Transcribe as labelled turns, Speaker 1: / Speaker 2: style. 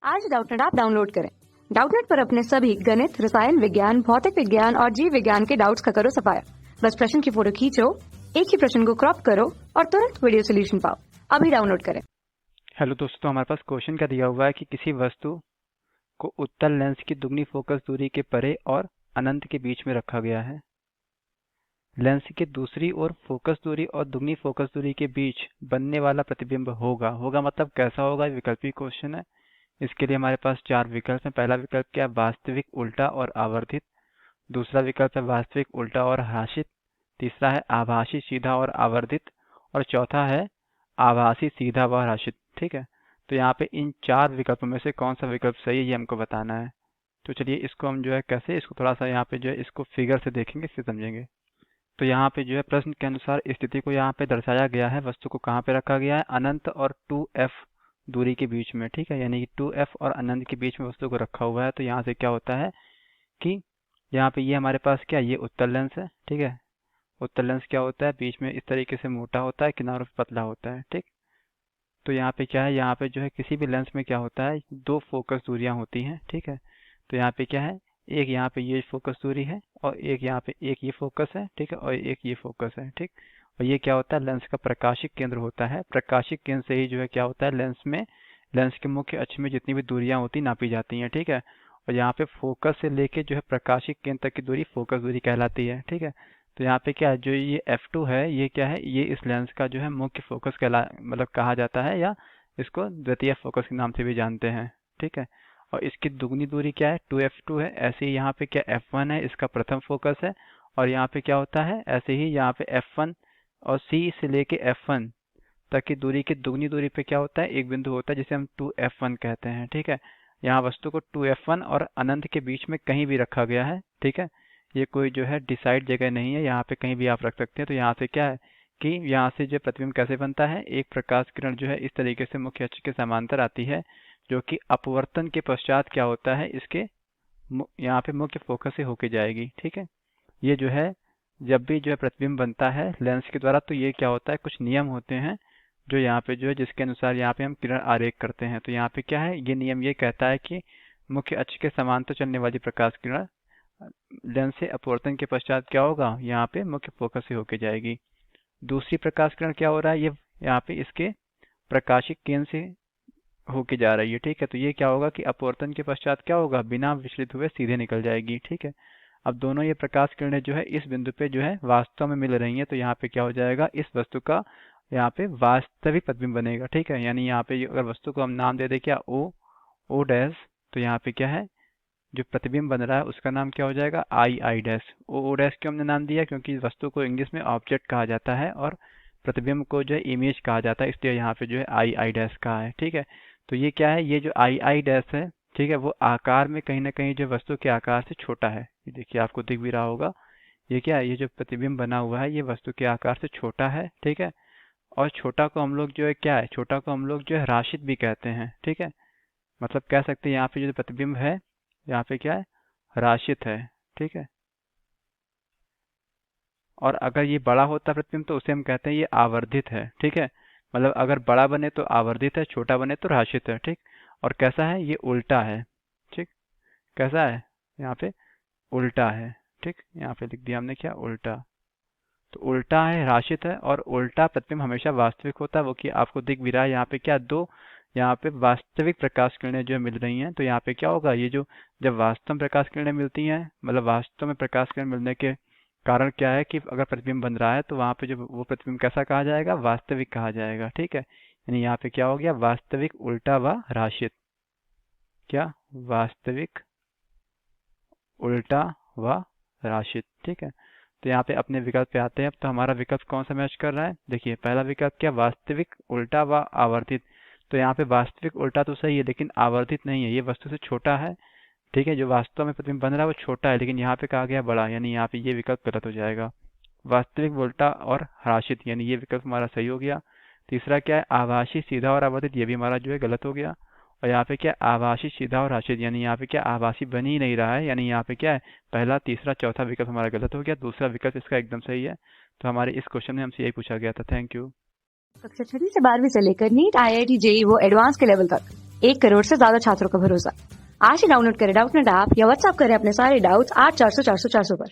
Speaker 1: आज Doubtnut app download करें। Doubtnut पर अपने सभी गणित, रसायन विज्ञान, भौतिक विज्ञान और जीव विज्ञान के डाउट्स का करो सफाया। बस प्रश्न की फोटो खींचो, एक ही प्रश्न को क्रॉप करो और तुरंत वीडियो सोल्यूशन पाओ। अभी डाउनलोड करें।
Speaker 2: हेलो दोस्तों, हमारे पास क्वेश्चन क्या दिया हुआ है कि किसी वस्तु को उत्तल लेंस की दुगनी फोकस दूरी के परे और अनंत के बीच में रखा गया है। लेंस की दूसरी ओर फोकस दूरी और दुगनी फोकस दूरी के बीच बनने वाला प्रतिबिंब होगा मतलब कैसा होगा, विकल्पी क्वेश्चन है। इसके लिए हमारे पास चार विकल्प हैं। पहला विकल्प क्या है, वास्तविक, उल्टा और आवर्धित। दूसरा विकल्प है वास्तविक, उल्टा और ह्रासित। तीसरा है आभासी, सीधा और आवर्धित। और चौथा है आभासी, सीधा व ह्रासित। ठीक है, तो यहाँ पे इन चार विकल्पों में से कौन सा विकल्प सही है ये हमको बताना है। तो चलिए इसको हम जो है कैसे, इसको थोड़ा सा यहाँ पे जो है इसको फिगर से देखेंगे, फिर समझेंगे। तो यहाँ पे जो है प्रश्न के अनुसार स्थिति को यहाँ पे दर्शाया गया है। वस्तु को कहाँ पे रखा गया है, अनंत और 2f दूरी के बीच में। ठीक है, यानी कि 2f और अनंत के बीच में वस्तु को रखा हुआ है। तो यहाँ से क्या होता है कि यहाँ पे ये हमारे पास क्या, ये उत्तल लेंस है। ठीक है, उत्तल लेंस क्या होता है, बीच में इस तरीके से मोटा होता है, किनारों पे पतला होता है। ठीक, तो यहाँ पे क्या है, यहाँ पे जो है किसी भी लेंस में क्या होता है, दो फोकस दूरियां होती हैं। ठीक है, तो यहाँ पे क्या है, एक यहाँ पे ये फोकस दूरी है और एक यहाँ पे एक ये फोकस है। ठीक है, और एक ये फोकस है। ठीक, और ये क्या होता है, लेंस का प्रकाशिक केंद्र होता है। प्रकाशिक केंद्र से ही जो है क्या होता है, लेंस में, लेंस के मुख्य अक्ष में जितनी भी दूरियां होती नापी जाती हैं। ठीक है, और यहाँ पे फोकस से लेके जो है प्रकाशिक केंद्र तक की दूरी फोकस दूरी कहलाती है। ठीक है, तो यहाँ पे क्या है, जो ये f2 है, ये क्या है, ये इस लेंस का जो है मुख्य फोकस मतलब कहा जाता है, या इसको द्वितीय फोकस के नाम से भी जानते हैं। ठीक है, और इसकी दुगनी दूरी क्या है, 2f2 है। ऐसे ही यहाँ पे क्या f1 है, इसका प्रथम फोकस है। और यहाँ पे क्या होता है, ऐसे ही यहाँ पे f1 और c से लेके f1 तक की दूरी की दुगनी दूरी पे क्या होता है, एक बिंदु होता है जिसे हम 2f1 कहते हैं। ठीक है, यहाँ वस्तु को 2f1 और अनंत के बीच में कहीं भी रखा गया है। ठीक है, ये कोई जो है डिसाइड जगह नहीं है, यहाँ पे कहीं भी आप रख सकते हैं। तो यहाँ से क्या है कि यहाँ से जो प्रतिबिंब कैसे बनता है, एक प्रकाश किरण जो है इस तरीके से मुख्य अक्ष के समांतर आती है, जो कि अपवर्तन के पश्चात क्या होता है, इसके यहाँ पे मुख्य फोकस से होके जाएगी। ठीक है, ये जो है जब भी जो है प्रतिबिंब बनता है लेंस के द्वारा, तो ये क्या होता है, कुछ नियम होते हैं जो यहाँ पे जो है, जिसके अनुसार यहाँ पे हम किरण आरेख करते हैं। तो यहाँ पे क्या है, ये नियम ये कहता है कि मुख्य अक्ष के समांतर चलने वाली प्रकाश किरण लेंस से अपवर्तन के पश्चात क्या होगा, यहाँ पे मुख्य फोकस से होके जाएगी। दूसरी प्रकाश किरण क्या हो रहा है, ये यहाँ पे इसके प्रकाशिक केंद्र से होके जा रही है। ठीक है, तो ये क्या होगा कि अपवर्तन के पश्चात क्या होगा, बिना विचलित हुए सीधे निकल जाएगी। ठीक है, अब दोनों ये प्रकाश किरणें जो है इस बिंदु पे जो है वास्तव में मिल रही हैं। तो यहाँ पे क्या हो जाएगा, इस वस्तु का यहाँ पे वास्तविक प्रतिबिंब बनेगा। ठीक है, यानी यहाँ पे अगर वस्तु को हम नाम दे दे क्या, ओ डैश, तो यहाँ पे क्या है, जो प्रतिबिंब बन रहा है उसका नाम क्या हो जाएगा, आई डैश। ओ डैश क्यों हमने नाम दिया, क्योंकि इस वस्तु को इंग्लिश में ऑब्जेक्ट कहा जाता है और प्रतिबिंब को जो है इमेज कहा जाता है, इसलिए यहाँ पे जो है आई डैश कहा है। ठीक है, तो ये क्या है, ये जो आई डैश है, ठीक है, वो आकार में कहीं ना कहीं जो वस्तु के आकार से छोटा है। ये देखिए आपको दिख भी रहा होगा, ये क्या है, ये जो प्रतिबिंब बना हुआ है ये वस्तु के आकार से छोटा है। ठीक है, और छोटा को हम लोग जो है क्या है, छोटा को हम लोग जो है ह्रासित भी कहते हैं। ठीक है, मतलब कह सकते हैं यहाँ पे जो प्रतिबिंब है यहाँ पे क्या है, ह्रासित है। ठीक है, और अगर ये बड़ा होता प्रतिबिंब तो उसे हम कहते हैं ये आवर्धित है। ठीक है, मतलब अगर बड़ा बने तो आवर्धित है, छोटा बने तो ह्रासित है। ठीक, और कैसा है, ये उल्टा है। ठीक, कैसा है, यहाँ पे उल्टा है। ठीक, यहाँ पे लिख दिया हमने क्या, उल्टा। तो उल्टा है, ह्रासित है, और उल्टा प्रतिबिंब हमेशा वास्तविक होता है, वो कि आपको दिख भी रहा है। यहाँ पे क्या, दो यहाँ पे वास्तविक प्रकाश किरणें जो मिल रही हैं। तो यहाँ पे क्या होगा, ये जो जब वास्तव में प्रकाश किरणें मिलती हैं, मतलब वास्तव में प्रकाश किरण मिलने के कारण क्या है कि अगर प्रतिबिंब बन रहा है तो वहाँ पे जो वो प्रतिबिंब कैसा कहा जाएगा, वास्तविक कहा जाएगा। ठीक है, यानी यहाँ पे क्या हो गया, वास्तविक, उल्टा व ह्रासित। क्या, वास्तविक, उल्टा व ह्रासित। ठीक है, तो यहाँ पे अपने विकल्प पे आते हैं। तो हमारा विकल्प कौन सा मैच कर रहा है, देखिए पहला विकल्प क्या, वास्तविक, उल्टा व आवर्धित। तो यहाँ पे वास्तविक उल्टा तो सही है, लेकिन आवर्धित नहीं है, ये वस्तु से छोटा है। ठीक है, जो वास्तव में प्रतिबिंब बन रहा है वो छोटा है, लेकिन यहाँ पे कहा गया बड़ा, यानी यहाँ पे ये विकल्प गलत हो जाएगा। वास्तविक, उल्टा और ह्रासित, यानी ये विकल्प हमारा सही हो गया। तीसरा क्या है, आभासी, सीधा और आवर्धित, ये भी हमारा जो है गलत हो गया। और यहाँ पे क्या, आभासी, सीधा और ह्रासित, यानी यहाँ पे क्या, आभासी बन ही नहीं रहा है, यानी यहाँ पे क्या है, पहला, तीसरा, चौथा विकल्प हमारा गलत हो गया। दूसरा विकल्प इसका एकदम सही है। तो हमारे इस क्वेश्चन में हमसे यही पूछा गया था। Thank you.
Speaker 1: कक्षा 6 से 12वीं से लेकर नीट, IIT, JEE वो एडवांस के लेवल तक 1 करोड़ से ज्यादा छात्रों का भरोसा। आज ही डाउनलोड करें डाउटनेट ऐप या व्हाट्सएप करें अपने सारे डाउट्स 8400 400 400 पर।